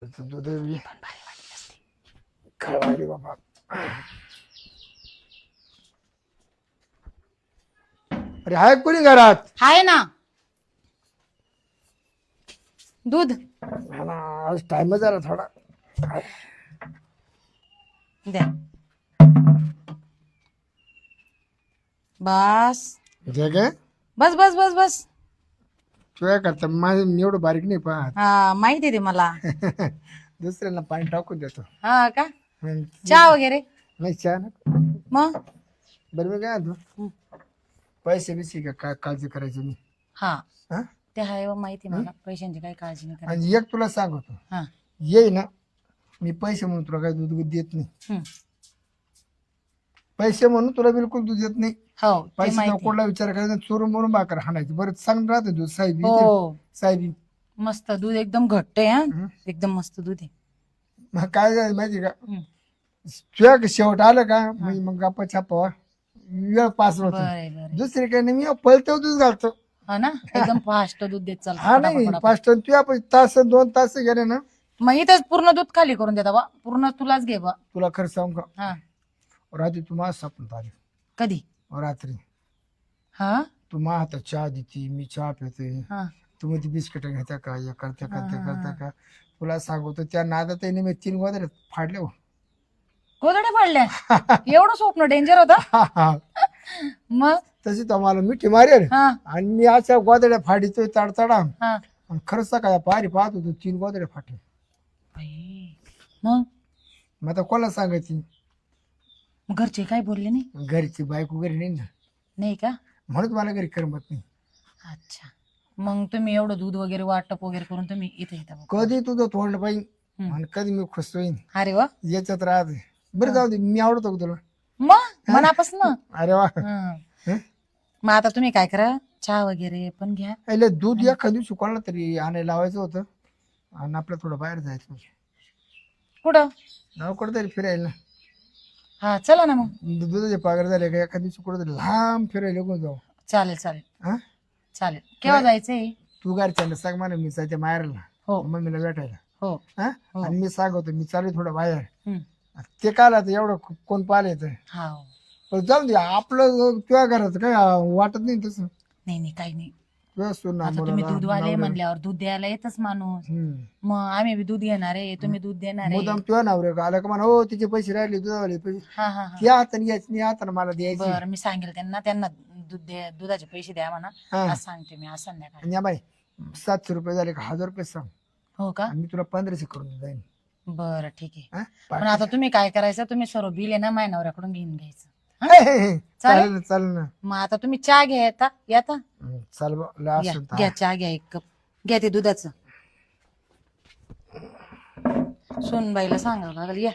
दूध काय बाबा. अरे हाय कोणी घरात? आहे ना दूध हा ना, आज टाइम झाला थोडा. द्या. बस जे काय बस बस बस बस. तुझ्या करता माझं एवढं बारीक नाही पाहत. हा माहिती आहे ते मला. दुसऱ्यांना पाणी टाकून देतो. हा का हं. चहा वगैरे नाही चहा ना. मग बरं मी काय म्हणतो, पैसे बिसे का काय काळजी करायची मी. हा हा? ते आहे व माहिती आहे मला. पैशांची काही काळजी नाही करायची. आणि एक तुला सांगतो, हा ये ना, मी पैसे म्हणून तुला काही दूध देत नाही. हम्म. पैसे म्हणून तुला बिलकुल दूध देत नाही. हो ते पैसे माहिती. कोणाला विचार करायचा, चोरून मोरून भाकर हाणायची. बरं सांग राहते दूध साहेबी. हो साहेबी मस्त दूध एकदम घट्ट आहे हा. एकदम मस्त दूध आहे. मग काय झालं माहिती का, हम्म. तुझ्या शेवट आलं का मग गप्पा छापा वेळ पास होतो. बरं बरं दुसरी काही नाही, मी पळते दूध घालतो. हा ना एकदम फास्ट दूध देत चालतं हा नाही पटापट. पाच टन तुझ्या तास 2 तास गेले ना. मग इथंच पूर्ण दूध खाली करून देता बा. पूर्ण तुलाच घे बा. तुला खरं सांगू का, हा रात्री तू माझं सापडत आली. कधी रात्री हा तू माझ्या हातात चहा देते, मी चहा पिते, हा तुम्ही ती बिस्किट घेता का, हे करता करता का. तुला सांगतो त्या नादात मी 3 गोदरे फाडले हो. गोदडे पडल्या एवढं स्वप्न डेंजर होतं. मग तशी तर मला मिठी मारेल. हा आणि मी अशा गोदड्या फाडीतोय तडतडा. हा आणि खरंच काय पारी पाहत होतो 3 गोदड्या फाटले. बाई. मग मग आता कोणाला सांगायची, घरचे काय बोलले नाही? घरची बायको घरी नाही ना, नाही का? म्हणून मला घरी करमत नाही. अच्छा मग तुम्ही एवढं दूध वगैरे वाटप वगैरे करून तुम्ही इथे येता बा. कधी तुझं तोंड पाहिजे आणि कधी मी खुश होईन अरे वा. याच्यात राहते. बरं जाऊ दे, मी आवडतो का तुला? मग मनापासून. अरे वा. मग आता तुम्ही काय करा, चहा वगैरे पण घ्या. अरे दूध एखाद्या दिवशी कोणाला तरी आणायला लावायचं होतं आणि आपलं थोडं बाहेर जायचं. कुठं? नाव कुठं तरी फिरायला ना. हा चला ना मग. दुधाचे पगार झाले का एखाद्या दिवशी कुठं तरी लांब फिरायला घेऊन जाऊ. चालेल चालेल हा चालेल. केव्हा जायचंय? तू घरच्यांना सांग मला मी जायच्या माहेरला हो मम्मीला भेटायला. हो हा आणि मी सांगतो मी चालू थोडं बाहेर. हम्म. ते काय आता एवढं कोण पाहिले तर हा पण जाऊ दे. आपलं तुझ्या घरात काय वाटत नाही तसं. नाही नाही काही नाही. तुझ्या सून आता तुम्ही दूधवाले म्हणल्यावर दूध द्यायला येतच माणूस. मग आम्ही बी दूध घेणार आहे, तुम्ही दूध देणार आहे. मुदाम तुझ्या नवरे का आलं का म्हणा हो तिचे पैसे राहिले दुधावाले पैसे हा हा हा या हाताने यायचे नाही हाताने मला द्यायचे. बरं मी सांगेल त्यांना दूध दुधाचे पैसे द्या म्हणा. हा. आज सांगते मी आज संध्याकाळी. आणि या बाई 700 रुपये झाले का 1000 रुपये सांग हो का? आणि मी तुला 1500 करून जाईन. बरं ठीक आहे. हा? पण आता तुम्ही काय करायचं, तुम्ही सर्व बिल आहे ना माझ्या नवऱ्याकडून घेऊन घ्यायचं. चालेल ना चालेल ना. मग आता तुम्ही चहा घ्या येता. चाल बा, लय घ्या असेल तर. घ्या चहा घ्या 1 कप. घ्या ते दुधाचं. सोनबाईला सांगावं लागेल. या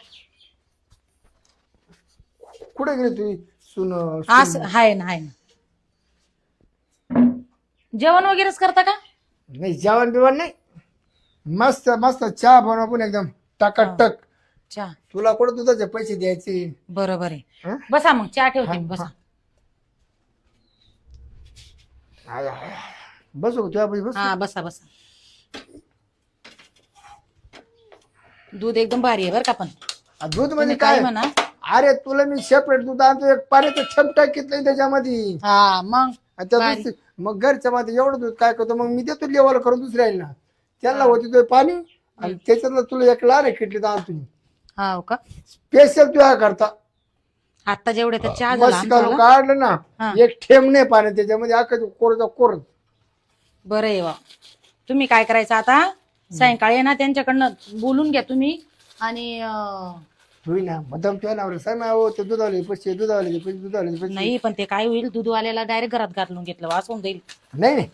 कुठे गेली तुम्ही सून? असं हाय ना हाय ना. जेवण वगैरेच करता का? नाही जेवण बिवण नाही, मस्त मस्त चहा बनवा पण एकदम टकाटक. चहा तुला कुठं दुधाचे पैसे द्यायचे? बरोबर आहे. हं? बसा मग चहा ठेवते मी, बसा. बसू का तुझ्या पैसे बस. हा बसा बसा. दूध एकदम भारी आहे बरं का. पण दूध म्हणजे तुम्ही काय काय म्हणा. अरे तुला मी सेपरेट दूध आणतो, एक पाण्याचं छप टाकीतलं त्याच्यामध्ये. हा मग आणि त्या भारी. मग घरच्या मध्ये एवढं दूध काय करतो मग मी देतो लेवल करून दुसऱ्या ना त्याला होती तो पाणी आणि त्याच्यातलं तुला एक लाल खिटली तर आणतो हा का? स्पेशल तुझ्या करता. आता जेवढे तर चहा झाला मस्त काढून आमचा. काढलं ना हा. एक ठेम नाही पाणी त्याच्यामध्ये अख्खा कोरचा कोर. बरं आहे वा. तुम्ही काय करायचं आता, सायंकाळी ना त्यांच्याकडनं बोलून घ्या तुम्ही. आणि होई ना मदम तुझ्या नावर सांग ना हो ते दुधावले पैसे दुधावले पैसे दुधावले पैसे. नाही पण ते काय होईल, दूधवाल्याला डायरेक्ट घरात घालून घेतलं वाचून जाईल. नाही नाही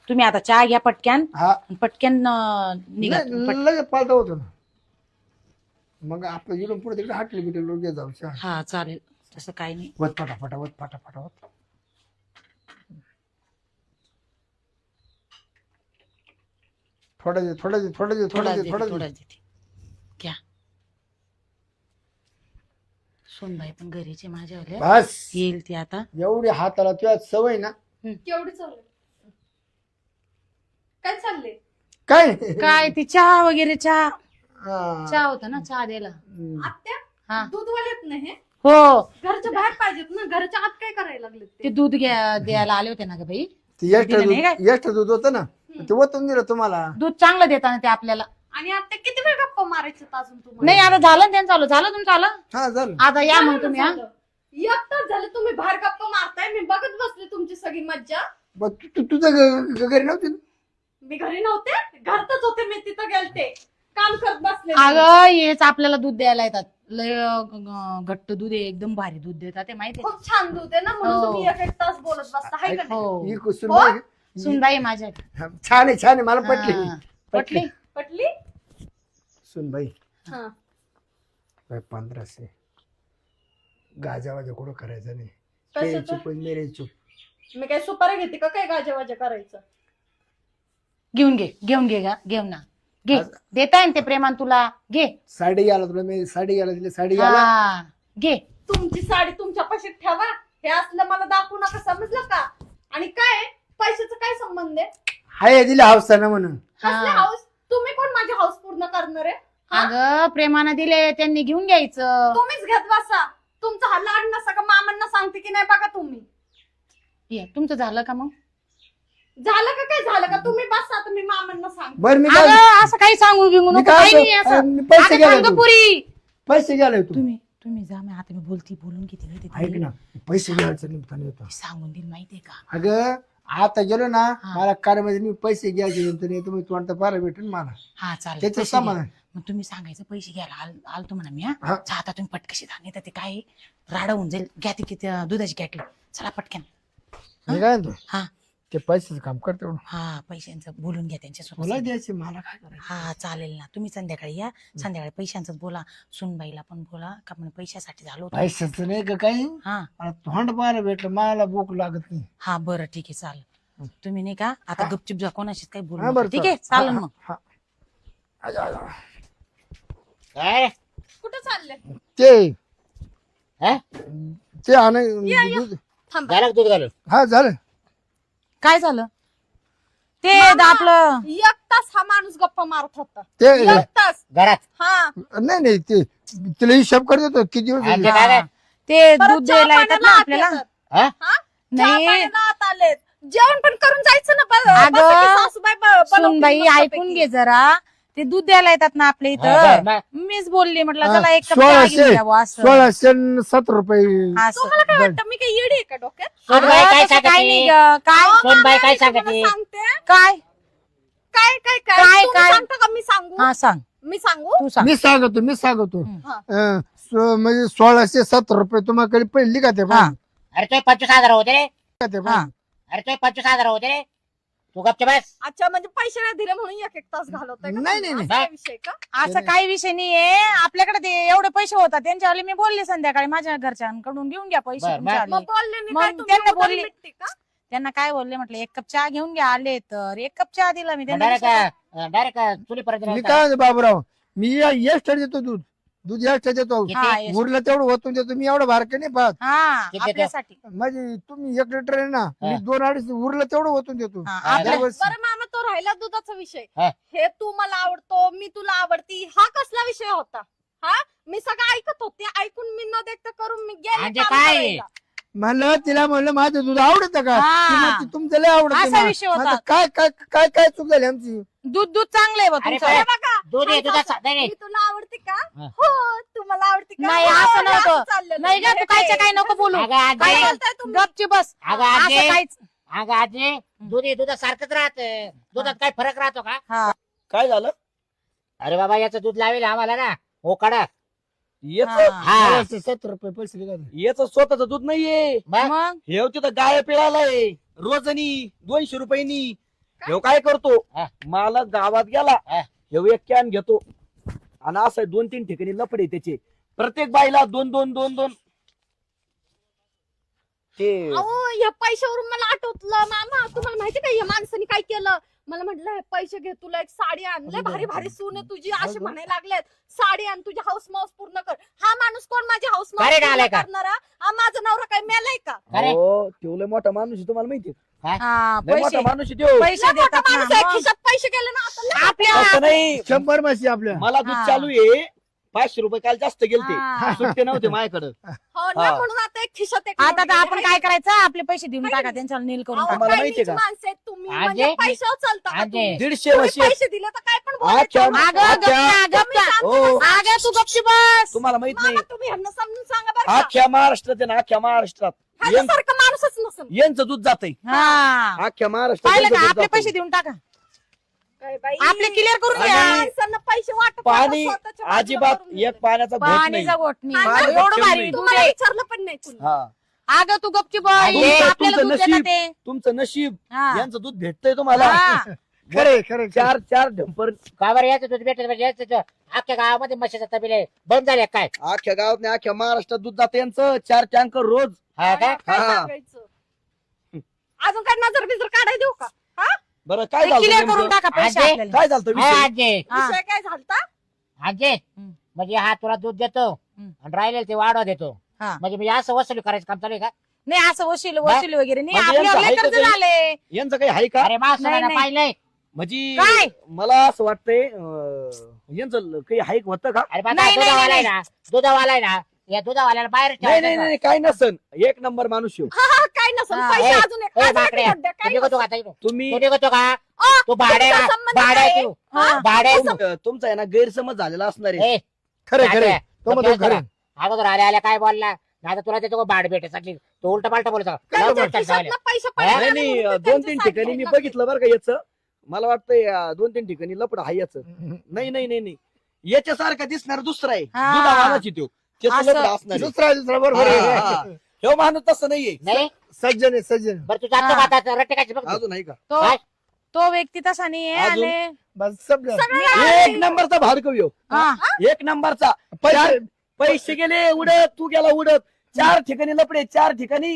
तुम्ही आता चहा घ्या पटक्यान. हा पटक्यान निघा. लगेच पालता होतो ना. मग आपलं इकडून पुढे तिकडे हाटले बिटले लोक जाऊ चहा. हा चालेल तसं काही नाही. वत फटाफटा वत फटाफटा वत. थोडा दे थोडा दे थोडा दे थोडा दे थोडा दे. थोडा देते. घ्या. सोनबाई पण घरीचे माझ्यावाले. बस येईल ती आता. एवढी हाताला तुझ्या सवय ना. केवढी चालू काय चाललंय? काय काय ती चहा वगैरे चहा. हा. चहा होता ना, चहा द्यायला. आत्या हा दूध वालेत ना हे हो, घरच्या बाहेर पाहिजेत ना, घरच्या आत काय करायला लागले ते दूध द्यायला आले होते ना ग बाई. ते दिलं नाही काय? एक्स्ट्रा दूध होतं ना ते ओतून दिलं तुम्हाला. दूध चांगलं देताना ते आपल्याला. आणि आत्या किती वेळ गप्पा मारायचे अजून तुम्हाला? नाही आता झालं ना त्यांचं, झालं तुमचं आलं. हा झालं. आता या मग तुम्ही. हा एक तास झालं तुम्ही बाहेर गप्पा मारताय, मी बघत बसले तुमची सगळी मज्जा. मग तुझं घरी नव्हती ना? मी घरी नव्हते, घरातच होते, मी तिथं गेलते काम करत बसले. अगं हेच आपल्याला दूध द्यायला येतात. लय घट्ट दूध आहे, एकदम भारी दूध देतात ते माहिती आहे. खूप छान दूध आहे ना, म्हणून हो. तुम्ही एक तास बोलत बसता हाय का नाही? हो ही कुसुम सुनबाई माझ्या. छान आहे मला पटली. हा. पटली. पटली? सुनबाई हा 1500 गाजावाजा कुठं करायचं नाही. कशाचं? तेरी चूप आणि मेरी चूप. मी काय सुपारी घेते का काय गाजावाजा करायचं? घेऊन घे घेऊन ना घे. देताय ना ते प्रेमान तुला, घे. साडी घ्यायला तुला मी साडी घ्यायला दिली. साडी घ्यायला हा घे. तुमची साडी तुमच्या पाशीत ठेवा, हे असलं मला दाखवू नका, समजलं का? आणि काय पैशाचा काय संबंध आहे? हाय दिली हावसानं म्हणून. कसले हाऊस? तुम्ही कोण माझी हाऊस पूर्ण करणार आहे? अगं प्रेमानं दिले त्यांनी घेऊन घ्यायचं. तुम्हीच घेत बसा. तुमचा हा लाड नसा का मामांना सांगते की नाही बघा तुम्ही. ये, तुमचं झालं का मग? झालं का काय झालं का? तुम्ही बसा, आता मी मामांना सांगते. बरं मी काय अगं असं काही सांगू बिंगू मी नको, काय काही नाही म्हणतो, असं. मी पैसे अगं घ्यायला थांब गं तू. पुरी. पैसे घ्यायला तू तुम्ही जा, मी आता मी बोलून किती नाही ऐक ते ना पैसे घ्यायचं निमित्ताने होतं. सांगून देईल माहितीये का? अगं आता गेलो ना हा. मला कारमध्ये मी पैसे घ्यायचे नंतर येतो मी तोंड पारा भेटेल मला हा चालेल. त्याचं पैसे घ्या. समाधान. मग तुम्ही सांगायचं पैसे घ्यायला आलतो म्हणा मी. हा. हा चहा आता तुम्ही पटकशी जा, नाही तर ते काय राडा होऊन जाईल. घ्या ती किती दुधाची कॅटली. चला पटकन. मी काय म्हणतो हा ते पैशाचं काम करतो हा पैशांचं बोलून घ्या त्यांच्यासोबत. मला द्यायचे मला काय करायचं. हा चालेल ना, तुम्ही संध्याकाळी या. संध्याकाळी पैशांचं बोला, सुनबाईला पण बोला का म्हणे पैशासाठी झालो होतो. पैशाचं नाही का काही हा मला तोंड पाहायला भेटलं मला भूक लागत नाही. हा बरं ठीक आहे चालेल. तुम्ही नाही का आता गपचूप जा, कोणाशीच काही हा, बोलू बरं, नका. ठीक आहे चालेल मग. हा. आजा, आजा. काय कुठं चालले? ते हा? ते आण थांबा. झालं का दूध घालून? हा झालं. काय झालं ते मामा. आपलं? एक तास हा माणूस गप्पा मारत होता. ते एक तास. घरात हा नाही ते तिला हिशोब करत होतो किती दिवस आणि झाले. ते काय काय? ते परत दूध चहा द्यायला येतात पाण्याला ना आत आपल्याला. येतात. हा? हा? नाही. चहा पाण्याला आत आलेत. जेवण पण करून जायचं ना. अगं, बसा की सासूबाई बनवतील सुनबाई मस्तपैकी. ऐकून घे जरा. ते दूध द्यायला येतात ना आपल्या हा, इथं. बरं, मीच बोलली म्हटलं हा, चला एक कप चहा घेऊन द्यावं असं. 1607 रुपये. असं. तुम्हाला काय वाटतं मी काही येडी आहे का डोक्यात? सोनबाई अगं, काय तसं काही नाही सांगते? ग. काय सोनबाई काय मी तुम्हाला सांगते? सांगते. काय काय काय काय, काय तुम्ही काय? सांगता का मी सांगू? हा सांग, मी सांगू? तू सांग. मी सांगतो हा. म्हणजे 1607 रुपये तुम्हाला पहिली का ते हा. अरे तो 25,000 होते रे. का ते हा. अरे तो 25,000 होते रे. तू गपचे बस. अच्छा म्हणजे पैसे नाही दिले म्हणून एक तास घालवताय का नाही, तुम्ही? नाही, असा विषय का? असं काही विषय नाहीये आपल्याकडे. ते एवढे पैसे होतात त्यांच्यावाले. मी बोलले संध्याकाळी माझ्या घरच्यांकडून घेऊन घ्या पैसे बरं, तुमच्यावाले. मग बोलले नाही मग काय तुमची त्यांना उधारी बोलली. मिटते का? त्यांना काय बोलले म्हटलं एक कप चहा घेऊन घ्या. आले तर एक कप चहा दिला मी त्यांना. डायरेक्ट चुलीपर्यंत मी काय म्हणतो बाबूराव मी एक्स्ट्रा देतो दूध एक्स्ट्रा देतो. हा, yes. उरलं तेवढं होतून देतो मी एवढं बारके नाही पाहत. हा किती आपल्यासाठी. म्हणजे तुम्ही 1 लिटर आहे ना मी हा. 2-2.5 उरलं तेवढं होतून देतो. हा, हा, आपल्या- दरवर्षी. बरं मामा तो राहिला दुधाचा विषय. हा. हे तू मला आवडतो मी तुला आवडती हा कसला विषय होता? हा मी सगळं ऐकत होते. ऐकून मी न देखता करून मी गेले म्हणजे काम काय? करायला. म्हणलं तिला म्हणलं माझं दूध आवडतं का हा. ती म्हणते, तुमचं लय आवडतं असा ना. विषय होता. म्हणलं, काय काय काय काय चूक झाली आमची. दूध चांगलं आहे बा अरे तुमचं. बाय. हे बघा दूध आहे ऐका दुधाचा असं, नाही मी तुला आवडते का? हा. हो तुम्हाला आवडते का? नाही, हो, असं हे नव्हतं. चाललेलं. नाही का हे तू कायच्या काय नको बोलू. अगं काय आजी बोलताय तुम्ही? गपची बस. अगं असं आजी काहीच. अगं आजी दूध आहे दुधा सारखंच राहत. दुधात काय फरक राहतो का? हा काय झालं अरे बाबा याचं दूध लावेल आम्हाला ना हो कडा. याच हा 1607 रुपये पैसे दिले. याच स्वतःच दूध नाहीये. मग हे तिथं गाय पिळालाय रोजनी 200 रुपयांनी. हे काय करतो हा. मला गावात गेला हा. हे एक कॅन घेतो आणि असं 2-3 ठिकाणी लफडे त्याचे. प्रत्येक बाईला 2-2 ते अहो या पैशावरून मला आठवतलं मामा तुम्हाला माहिती का या माणसाने काय केलं? मला म्हटलं हे पैसे घे तुला एक साडी आणले भारी भारी सून आहे तुझी असे म्हणायला लागलेत. साडी आण तुझी हाऊस माऊस पूर्ण कर. हा माणूस कोण माझी हाऊस अरे माऊस डालाय का? करणारा? हा माझा नवरा काय मेलाय का? अरे हो ठेवलं मोठा माणूस आहे, तुम्हाला माहिती हा, लय मोठा पैसे माणूस आहे त्यो. पैसे लय मोठा देतात माणूस ना, आहे, मग. खिशात पैसे गेले ना आता लय. आपल्या तसं नाही 100 म्हशी आपल्या. मला दूध हा. चालू आहे 500 रुपये काल जास्त गेलते हा. सुट्टे नव्हते माझ्याकडे हो ना, हा. म्हणून आता एक खिशात एक आता नोट तर आपण गेली. काय करायचं आपले पैसे देऊन टाका त्यांच्यावर नील करून अहो, टाका तुम्हाला काय माहितीये नीच का? माणसं आहेत तुम्ही, आजे? म्हणजे पैशावर चालता का आजे? तुम्ही? 150 तुम्ही म्हशी आहेत. पैसे दिले तर काय पण आख्या- बोलायचं. अगं गप्प ना, गप्प ना. हो. अगं तू गपची बस. तुम्हाला माहित नाही मामा, तुम्ही ह्यांना समजून सांगा बरं का. अख्ख्या महाराष्ट्रात आहे ना अख्ख्या महाराष्ट्रात ह्याच्यासारखं माणूसच नसेल. यांचं दूध जातंय हा अख्ख्या महाराष्ट्रात पाहिलं यांचं का दूध आपले जातंय. पैसे देऊन टाका काय बाई, आपले क्लिअर करून आणि घ्या माणसांना पैसे वाटत पाणी स्वतःच्या बाजूला अजिबात करून घेतात. एक पाण्याचा घोट नाही पाणीचा गोट नाही हा, एवढं नाही. भारी दूध तुम्हाला आहे. विचारलं पण नाही कुणी. हा अगं तू गपची बस तुमचं- आपल्याला तुमचं दूध देतात नशीब. ते तुमचं नशीब हा. यांचं दूध भेटतंय तुम्हाला हा. खरे खरे चार ढंपर का बरं याचं दूध भेटत म्हणजे याचं दूध अख्ख्या गावामध्ये म्हशीचा तबिले बंद झाले काय अख्ख्या गावात नाही अख्ख्या महाराष्ट्रात दूध जातं यांचं 4 टँकर रोज हा का काय हा. सांगायचं? अजून काय नजर बिजर काढाय देऊ का? हा? बरं काय ते झालं क्लिअर करून नेमकं? टाका पैसे आजे? आपल्याला काय झालं हा, विषय आजे हा. विषय काय झालता? आजे हम्म. म्हणजे हा तुला दूध देतो हम्म. आणि राहिलेलं ते वाढवा देतो हा. म्हणजे मी असं वसुली करायचं काम चालू आहे का नाही असं वशिल वगैरे नाही म्हणजे यांचं आपल्यावर आहे लय का कर्ज काही? झाले यांचं काही आहे का अरे मा नाही, नाही. पाहिलंय म्हणजे काय? मला असं वाटतंय यांचं काही हाईक होतं का अरे बा नाही, नाही, दुधावाला आहे नाही. ना दुधावाला आहे ना या दुधावाल्याला बाहेर नाही नाही ठेवायचं. नाही काय नसन एक नंबर माणूस येऊ हा, हा, काय नसेल हा. पैसे ए, अजून एक ए, अजून एक बाकड्या. नोट द्या, काय तू निघतो नसेल. का आता इकडून? तुम्ही तू निघतो का अ, तू भाडे तुमचा संबंध भाडे काय? तू हा. भाडे तुमचा आहे ना गैरसमज झालेला असणार आहे ए, खरे खरे भाड्या. तो म्हणतो खरे अगोदर आल्या आल्या काय बोलला आता तुला त्याचं भाड भेटे सांगली तो उलटा पालटा बोलतो त्यांच्या खिशातनं पैसे पडले नाही नाही म्हणून ते 2-3 त्यांच्या ठिकाणी मी साईडला बघितलं बरं का याचं मला वाटतंय 2-3 ठिकाणी लपड आहे याचं नाही नाही नाही नाही याच्यासारखा दिसणार दुसरा आहे हा. दुधावालाच येतो त्याचं असं. लपड असणार आहे. दुसरा बरोबर हा, आहे. हा. ह्यो माणूस तसं नाहीये नाही सज्जन आहे सज्जन बरं तू जातो हा. का आता रट्टे काय बघ तू. अजून आहे का तो काय? तो व्यक्ती तसा नाही आहे अजून? आणि बस समजा एक नंबरचा भाडकव येऊ हा. एक नंबरचा पैसे पैसे गेले उडत तू गेला उडत 4 ठिकाणी लपडे 4 ठिकाणी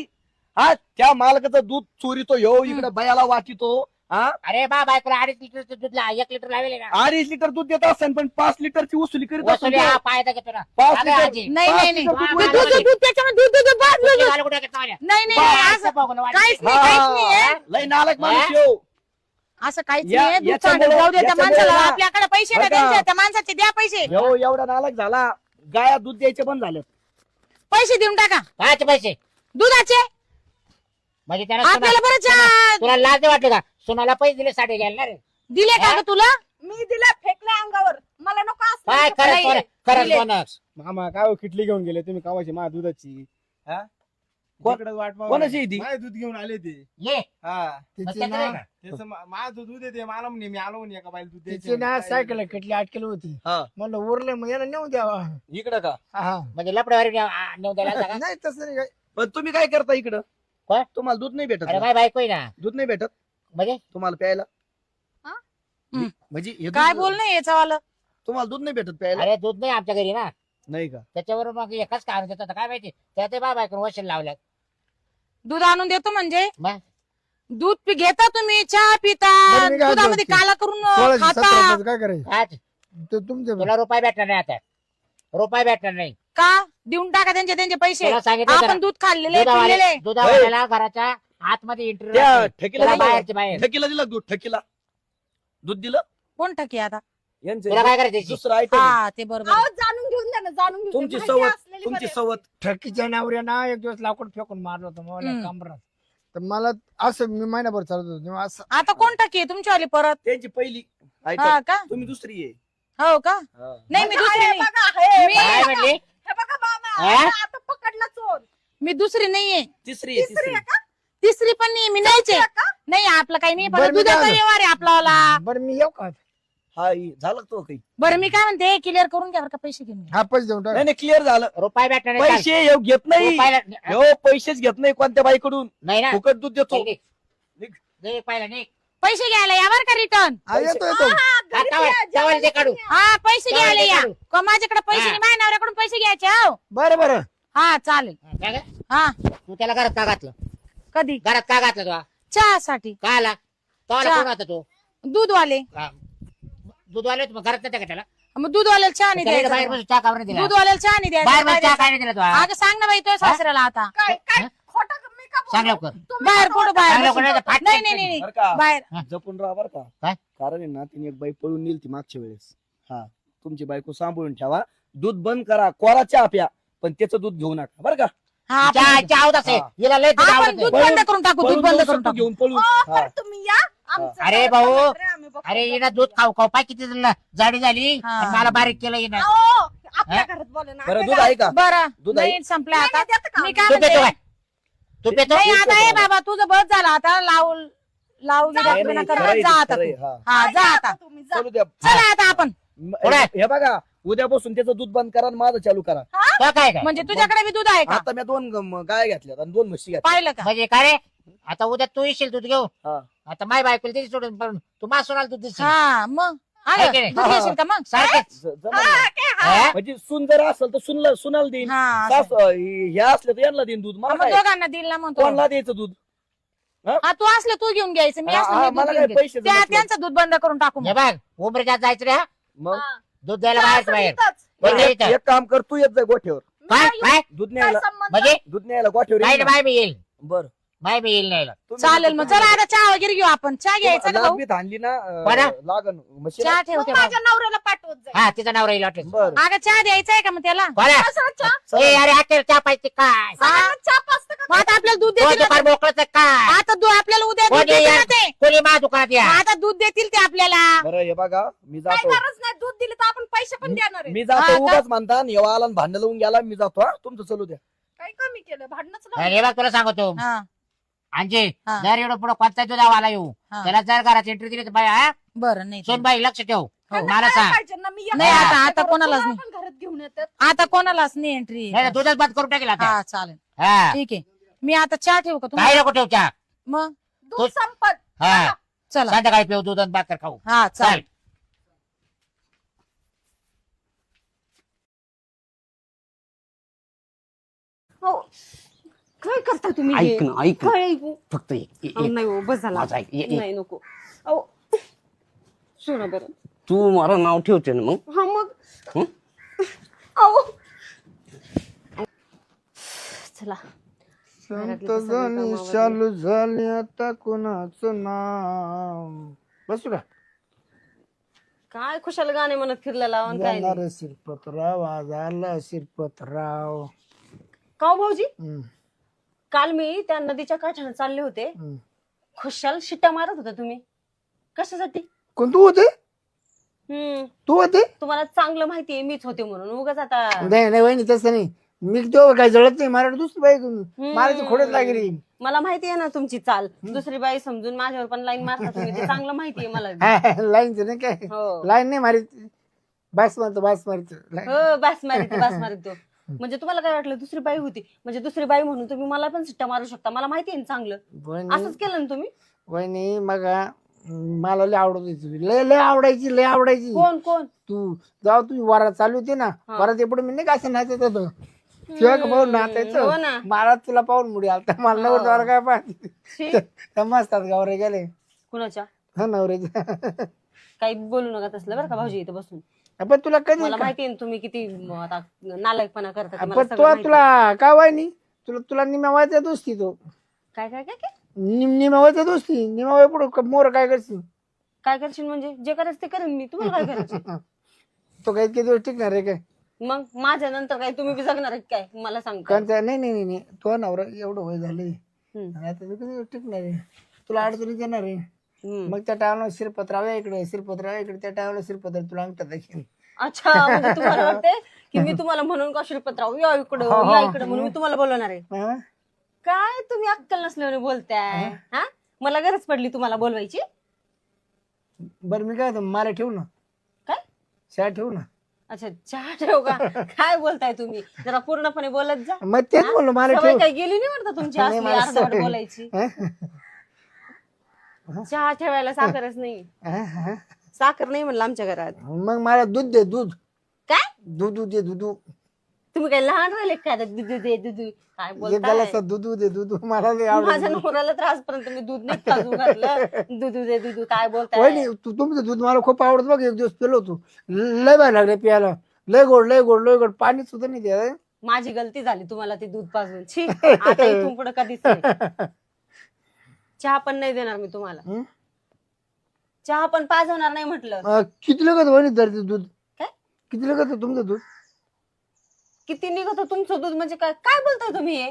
हा त्या मालकाचं दूध चोरीतो ह्यो इकडे बयाला वाटितो हा अरे बा बायकोला 2.5 लिटर दूध 1 लिटर लावले ना 2.5 लिटर दूध देत असेल पण 5 लिटरची वसुली करीत वसुली असेल हा तो. फायदा घेतो ना 5 अगं लिटर आजी. नाही नाही नाही पाच लिटर दूध, दूध, दूध, दूध, त्याच्यामध्ये दूध, दूध, दूध, दूध, दूध. घालू कुठं घेतो मला? नाही नाही बा, नाही, असं असं बघून वाटतं. काहीच नाही काहीच नाही आहे. लय नालक माणूस हा? येऊ असं काहीच या- नाही दूध याच्यामुळं- चांगलं जाऊ दे त्या याच्यामुळं माणसाला ना- आपल्याकडे पैसे नाही बरं का? त्यांचे त्या माणसाचे द्या पैसे ह्यो एवढा नालक झाला गाया दूध द्यायचे बंद झाले पैसे देऊन टाका कायचे पैसे दुधाचे म्हणजे त्याला आपल्याला सुना- बरं सुना- तुला लाज नाही वाटली का सुनाला पैसे दिले 60 घ्यायला ना रे दिले का ग तुला मी दिले फेकले अंगावर मला नको असलं. काय खरं नाही, खरं खरं दिले. बोनस मामा काय हो, किटली घेऊन गेले तुम्ही कावाची माझ्या दुधाची हा? कोण- तिकडं वाट पाहू कोणाची लागली. ती? माझे दूध घेऊन आले ते ये हा तिचे त्याचं ना नाही का? त्याचं माझं दूध येते मला म्हणे मी आलो म्हणे एका बाईला दूध तिचे द्यायचं ना म्हणे. सायकल किटली अटकेली होती हा म्हणलं उरलं मग याला नेऊन द्यावा इकडं का हा म्हणजे लपड्यावर नेऊन द्यायला आलता का? नाही तसं नाही काय पण तुम्ही काय करता इकडं काय? तुम्हाला दूध नाही भेटत अरे का? माय बायको आहे ना दूध नाही भेटत म्हणजे तुम्हाला प्यायला हा? म्हणजे हे दूध- काय बोल नाही याच्यावालं तुम्हाला दूध नाही भेटत प्यायला अरे दूध नाही आमच्या घरी ना नाही का त्याच्यावर मग एकच कारण देतात काय माहिती त्या ते बा बायको वशील लावल्यात दूध आणून देतो म्हणजे मग? दूध घेता तुम्ही चहा पिता बरं, मी काय दुधामध्ये बोलते? काला करून 16-17 खाता रुपयाचं काय करायचं काय ते तुमचे तुला रुपये भेटणार नाही आता रुपये भेटणार नाही का देऊन टाका त्यांचे पैसे तुला सांगितलं आपण जरा. दूध खाल्लेले दुधावाले- पिलेले दुधावाल्याला घराच्या आतमध्ये इंटरव्ह्यू त्या ठेकीला बाहेरचे दिलं बाहेर ठेकीला दिलं दूध ठेकीला दूध दिलं कोण टाकी आता यांचं तुला काय करायचं दुसरं आयटम हा ते बरोबर अहो, जाणून घेऊन द्या ना जाणून घेऊन तुमची द्या. सवत माहिती असलेली तुमची बरी. सवत ठकीच्या नावऱ्या ना एक दिवस लाकूड फेकून मारलं होतं मला हम्म. कमरात तर मला असं मी महिनाभर चालत होतो तेव्हा असं आता कोण टाकी तुमच्यावाली परत त्यांची पहिली हा आयटम का तुम्ही दुसरी आहे हो का हा. नाही मी बघा, दुसरी हे नाही बघा, हे मी- बघा, काय हे म्हणली बघा मामा हा? आता पकडला चोर मी दुसरी नाहीये तिसरी आहे, तिसरी तिसरी आहे का? तिसरी पण नाही मी नाहीच आहे. का? नाही आपलं काही नाही बरं, पण मी दुधाचा काय व्यवहार आहे आपलावाला बरं मी येऊ का हा ही. झालं तो काही बरं मी काय म्हणते क्लिअर करून घ्या बरं का पैसे घेऊन घ्या. हा पैसे देऊन टाक नाही नाही क्लिअर झालं रुपये भेटणार नाही पैसे ह्यो घेत नाही रुपयाला- ह्यो पैसेच घेत नाही कोणत्या बाईकडून नाही ना फुकट दूध देतो चल निघ. निघ. निघ पहिला निघ. पैसे घ्यायला या बरं का रिटर्न हा येतो येतो हा, घरी टावर- या, टावर जेवायला ते काढू. या. हा पैसे काय घ्यायला या करू? का माझ्याकडे पैसे हा. नाही माझ्या नवऱ्याकडून पैसे घ्यायचे हो बरं बरं हा चालेल काय गं? हा तू त्याला घरात का घातलं कधी घरात का घातलं तुला चहासाठी का आला तो आला चहा. कोण होता तू दूधवाले दूध आले मग घरात नाही का त्याला मग दूधवाल्याला चहा नाही त्याला बाहेर द्यायचा बसून चहा का बरं नाही दिला दूधवाल्याला चहा नाही बाहेर द्यायचा बसून काय चहा द्यायचा? काय नाही दिला तू अगं सांग ना बाई तो सासऱ्याला आता काय काय हा? खोटं मी का बोलू? सांग लवकर. तुम्ही बाहेर मला पुढं ओरडता. बाहेर सांग लवकर, बसून. नाही तर फाट नाही फाट नाही नाही बरं का बाहेर जपून राहा बरं का काय? कारण आहे ना तिने एक बाई पळून नेली ती मागच्या वेळेस हा तुमची बायको सांभाळून ठेवा दूध बंद करा कोरा चहा प्या पण त्याचं दूध घेऊ नका बरं का हा आपण- चहा आवडत असेल हा. हिला लय दूध आपण आवडत दूध नाही. बंद करून टाकू दूध पळून बंद जाऊ करून शकतो टाकू घेऊन पळून हो, हा. बरं तुम्ही या आमचं अरे घरात भाऊ, बघा रे, आम्ही बघतो. अरे हिला दूध खाऊ खाऊ पाय किती जाडी झाली हा. आणि मला बारीक केलं हिनं अहो, आपल्या हा? घरात बोला ना बरं आपल्या दूध आहे का बरं दूध आहे? नाही संपलं आता नाही, देतं का? मी काय तू पेतो म्हणते काय तू पेतो नाही येतो आता हे बाबा. बाबा तुझं बस झालं आता लावू लावू जा, गिऱ्हाईक नाही, बिना नाही, करत खरंय जा ते, आता खरंय, तू. हा. हा जा या आता तुम्ही जा. चलू द्या चला आता आपण पुढे. हे बघा उद्यापासून त्याचं दूध बंद करा आणि माझं चालू करा तो काय काय म्हणजे तुझ्याकडे बी दूध आहे का आता मी 2 गाय घेतल्यात आणि 2 म्हशी घेतल्या पाहिलं का म्हणजे काय रे आता उद्या तू येशील दूध घेऊ हा. आता माय बायकोला त्याची सोडून पण तू मासून दूध देशील हा मग आहे आलं की नाही? दूध घेशील का मग सारखेच जमलं ना? हा? म्हणजे सून जर असेल तर सुनाला देईन हा असं. सास ह्या असल्या तर यांना देईन दूध मला मग काय दोघांना दिल ना म्हणतो कोणाला द्यायचं दूध हा तू असलं तू घेऊन घ्यायचं मी हा, असलं हा, मी दूध मला घेऊन काय घ्यायचं. पैसे त्या- जमत नाही. त्यांचं दूध बंद करून टाकू हे बघ उमरेच्यात जायचं रे हा? मग हा. दूध द्यायला बाहेर असं बाहेर इथंच. बरं, एक इथं. एक काम कर तू येत जा गोठ्यावर काय नाही, काय दूध काय न्यायला संबंध? म्हणजे दूध न्यायला गोठ्यावर नाही येईन ना ना. बाय मी येईल बरं बाय मी येईल न्यायला तुम्ही चालेल मग चला आता चहा वगैरे घेऊ आपण चहा घ्यायचा का भाऊ लग्नीत आणली ना बरं. लागन म्हशीला. चहा मग ठेवते भाऊ. माझ्या नवऱ्याला पाठवत जाईल. हा तिचा नवरा येईल वाटेल बरं अगं चहा द्यायचा आहे का मग त्याला कोणा कशाला चहा? ए अरे हॉटेल चहा पाहिजे काय सगळ्यांना चहा पाजतं का? मग आता आपल्याला दूध तो देतील ना दुकान ते. मोकळच काय आता आपल्याला उद्या दूध कोणी देतील या- ना ते कोणी मा दुकानात या मग आता दूध देतील ते आपल्याला बरं हे बघा मी काय जातो गरज नाही दूध दिलं तर आपण पैसे पण देणार आहे. मी हा जातो का? उगाच म्हणता आणि येवा आला आणि भांडण लावून गेला मी जातो हा तुमचं चालू द्या काही कमी केलं भांडणच अरे हे बघ तुला सांगतो हा अंजे हा. जर एवढं पुढे कोणता दुधावाला येऊ हा. त्याला जर घरात एंट्री दिली तर बाय हा? बरं नाही सोनबाई लक्ष ठेव मला सांग पाहिजे ना मी नाही, एकटा आता असते, कोणालाच तुम्हाला नाही. पण घरात घेऊन येतात. आता कोणालाच नाही एंट्री नाही तर दूधच बंद करून टाकेल आता हा चालेल हा. ठीक आहे मी आता चहा ठेवू का काय तुम्हाला नको ठेव चहा मग दूध संपत हा चला संध्याकाळी पिऊ दूध आणि भाकर खाऊ हा चाल चालेल हो. काय करता तुम्ही हे? ऐक ना ऐक ना काय ऐकू? फक्त अहो, नाही हो बस झाला माझं ऐक नाही नको अहो सोना बरं तू मला नाव ठेवते ना मग हा मग हं? अहो चला संत जणी चालू झाली आता कोणाचं नाव बसू का काय खुशाल गाणे म्हणत फिरलेला आणि काय नाही. जाणार शिरपतराव आज आला शिरपतराव का हो भाऊजी हम्म, काल मी त्या नदीच्या काठाने चालले होते हम्म. खुशाल शिट्ट्या मारत होता तुम्ही कशासाठी कोण तू होते तू होते तुम्हाला चांगलं माहितीये मीच होते म्हणून उगाच आता नाही नाही वहिनी तसं नाही मी तो काय जळत नाही मला दुसरी बाई मारायची खोडच लागली मला माहितीये ना तुमची चाल दुसरी बाई समजून माझ्यावर पण लाईन मारता तुम्ही ते चांगलं माहितीये मला लाईनच नाही काय हो लाईन नाही मारित बास मारतो बास मारतो हो बास मारितो म्हणजे तुम्हाला काय वाटलं दुसरी बाई होती म्हणजे दुसरी बाई म्हणून तुम्ही मला पण शिट्ट्या मारू शकता मला माहितीये ना चांगलं वहिनी असंच केलं ना तुम्ही वहिनी मग मला लय आवडत होती तुझी लय लय आवडायची कोण कोण तू जेव्हा तुम्ही वरात चालू होती ना हा. वरात एवढं मी नाही का असं नाचत होतो तुला का पाहून हो नाचायचं ना मला तुला पाहून मुडी आलता मला हो. नवर काय पाहिजे शी, त्या मस्तात गावरे गेले कुणाच्या हा नवऱ्याचे काही बोलू नका तसलं बरं का भाऊजी इथं बसून पण तुला कधी मला माहितीये ना तुम्ही किती आता नालायकपणा करता ते मला पण सगळं तो माहितीये. तुला काय वाहिनी तुला निमावायचा दोस्ती तो काय काय काय काय निमावायचा दोस्ती निमावाय पुढे मोर काय करशील काय करशील म्हणजे जे करायचं ते करेन मी तुम्हाला काय करायचं तो काही किती दिवस टिकणार आहे काय मग माझ्या नंतर काय तुम्ही बी जगणार आहेत काय मला सांगता कारण नाही नाही नाही तो नवरा एवढं वय झाले हम्म. आणि आता तू किती दिवस टिकणार आहे तुला अडचणीत येणार आहे हम्म. मग त्या टायमाला शिरपतराव इकडे त्या टायमाला शिरपत्र तुला अंगठा दाखीन अच्छा म्हणजे तुम्हाला वाटते की मी तुम्हाला म्हणून का श्रीपतराव या इकडं हो, या इकडं म्हणून मी तुम्हाला बोलवणार आहे हा? काय तुम्ही अक्कल नसल्याने बोलताय हा मला गरज पडली तुम्हाला बोलवायची बरं मी काय म्हणतो, मला ठेवू ना काय चहा ठेवू ना अच्छा चहा ठेव का काय बोलताय तुम्ही जरा पूर्णपणे बोलत जा मग तेच बोललो मला सवय ठेव काय गेली नाही वाटत तुमची नाही, असली मला अर्धवट सवय. बोलायची हा? चहा ठेवायला साखरच नाही हा, हा. साखर नाही म्हणलं आमच्या घरात मग मला दूध दे दूध काय दूध दे दूध तुम्ही काय लहान राहिले काय आता दुधू दे दुधू काय एक बोलताय गलासा दूध दे दूध मला लय माझ्या आवडत नवऱ्याला तर आजपर्यंत मी दूध नाही पाजू घातलं दुधू दे दुधू काय बोलताय वहिनी तू तुमचं दूध मला खूप आवडत बघ एक दिवस पिलो तू लय भारी लागले प्यायला लय गोड पाणी सुद्धा नाही द्या माझी गलती झाली तुम्हाला ते दूध पाजून. छी, आता इथून पुढे कधीच नाही. चहा पण नाही देणार मी तुम्हाला. हं? चहा पण पाजवणार नाही म्हटलं. किती लगत वहिनी धरते दूध? काय? किती लगत तुमचं दूध? किती निघत तुमचं दूध म्हणजे काय काय बोलताय तुम्ही हे?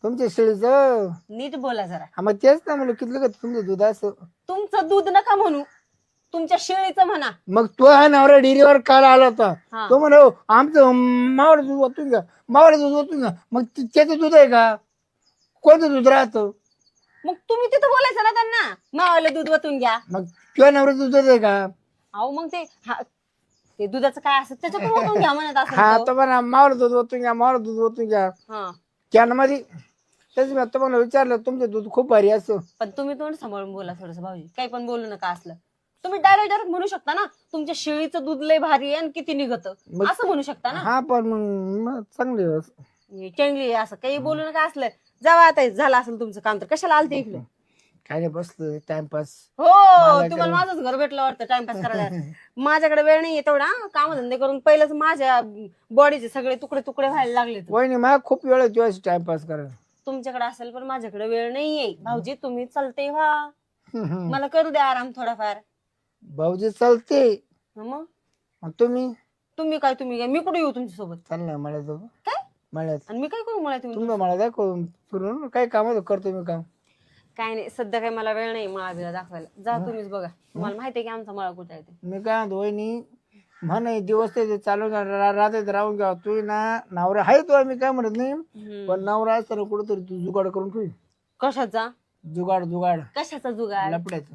तुमच्या शेळीचं? नीट बोला जरा. मग तेच ना म्हणलं किती लगत तुमचं दूध असं. तुमचं दूध नका म्हणू, तुमच्या शेळीचं म्हणा. मग तो हा नवरा डेअरीवर काल आला होता. हा. तो म्हणा आमचं मावळ दूध ओतून घ्या, मावळ दूध ओतून घ्या. मग त्याचं दूध आहे का? कोणतं दूध राहतं? मग तुम्ही तिथं बोलायचं ना त्यांना, मावाला दूध वतून घ्या. मग किंवा नवऱ्याचं दूध आहे का? अहो मग ते दुधाचं काय असत त्याच्यातून वतून घ्या म्हणत हा असं. तो म्हणा मावळ दूध ओतून घ्या, मावळ दूध ओतून घ्या. हा, कॅनमध्ये तेच मी आता मला विचारलं तुमचं दूध खूप भारी असं. पण तुम्ही तोंड सांभाळून बोला थोडस भाऊजी. काही पण बोलू नका असलं. तुम्ही डायरेक्ट म्हणू शकता ना, तुमच्या शेळीचं दूध लय भारी आहे आणि किती निघत मग- असं म्हणू शकता ना. हा पण मग चांगले चंगली आहे असं काही बोलू नका असलं. जावा आता, झालं असेल तुमचं काम तर कशाला आलते इकडे. काय नाही बसलं टाइमपास. हो, तुम्हाला माझंच घर भेटलं वाटतं टाइमपास करायला. माझ्याकडे वेळ नाहीये तेवढा कामधंदे करून. पहिलेच माझ्या बॉडीचे सगळे तुकडे तुकडे व्हायला लागले. वहिनी मला खूप वेळ आहे टाइमपास करायला. तुमच्याकडे असेल पण माझ्याकडे वेळ नाहीये. भाऊजी तुम्ही चालते व्हा, हम्म. मला करू द्या आराम थोडाफार. भाऊजी चालते. मग मग तुम्ही तुम्ही काय मी कुठे येऊ तुमच्या सोबत? चालला मला तो काय? मळ्यात आणि मी काय करू मला तुम्ही? तुमचं मला दाखव फिरून काय काम करतो मी काम. काय नाही, सध्या काय मला वेळ नाही मळा बिळा दाखवायला. जा तुम्हीच बघा. तुम्हाला माहितीये की आमचा मळा कुठे आहे ते. मी काय म्हणतो वहिनी म्हणे दिवस ते चालू राहते राहून घ्या. तू ना नवरा आहे तो मी काय म्हणत नाही, पण नवरा असताना कुठंतरी तू जुगाड करून ठेव. कशाचा जुगाड जुगाड कशाचा जुगाड? लपड्याचं.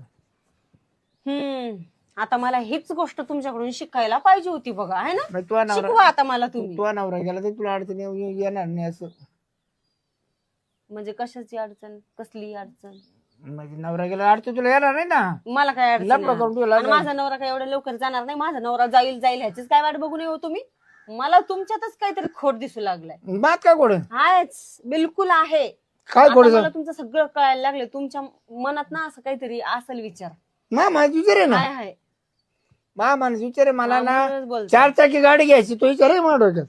आता मला हीच गोष्ट तुमच्याकडून शिकायला पाहिजे होती बघा, आहे ना. मग तुझा शिकवा नवरा आता मला तुम्ही. तुझा नवरा गेला तर तुला अडचण येणार नाही असं. म्हणजे कशाची अडचण? कसली अडचण? म्हणजे नवरा गेला अडचण तुला येणार नाही ना. मला काय अडचण लपडा आहे? करून तुला आणि माझा नवरा काय एवढ्या लवकर जाणार नाही. माझा नवरा जाईल ह्याचीच काय वाट बघून येऊ तुम्ही? मला तुमच्यातच काहीतरी खोट दिसू लागलाय. बात काय गोड आहेच, बिलकुल आहे. काय आता गोड मला तुमचं सगळं कळायला लागले. तुमच्या मनात ना असं काहीतरी असेल विचार. माणूस विचार आहे ना. आहे माणूस विचार आहे मला ना. म्हणूनच बोलते. 4 चाकी गाडी घ्यायची तो विचार आहे मला डोक्यात.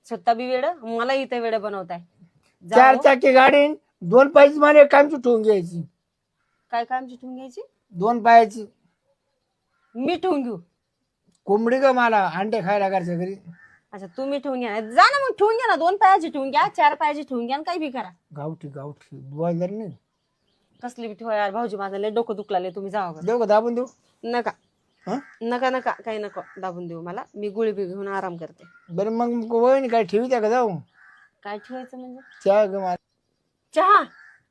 स्वतः बी वेड, मला इथे वेड बनवताय. 4 चाकी गाडी 2 पायाची मला एक कामची ठेवून घ्यायची. काय कामची ठेवून घ्यायची? 2 पायाची मी ठेवून घेऊ? कोंबडी का मला अंडे खायला घरच्या घरी. अच्छा, तुम्ही ठेवून घ्या. जा ना मग, ठेवून घ्या ना. 2 पायाची ठेवून घ्या, 4 पायाची ठेवून घ्या, काही बी करा. गावठी गावठी बॉयलर नाही कसली बी ठेवा यार. भाऊजी माझं लय डोकं दुखलाय. तुम्ही जावा बरं. देऊ का दाबून देऊ. नका हा? नका नका, काही नको दाबून देऊ मला. मी गुळी बी घेऊन आराम करते. बरं मग वहिनी काय ठेवी त्या का जाऊ. काय ठेवायचं म्हणजे? चहा ग मला. चहा?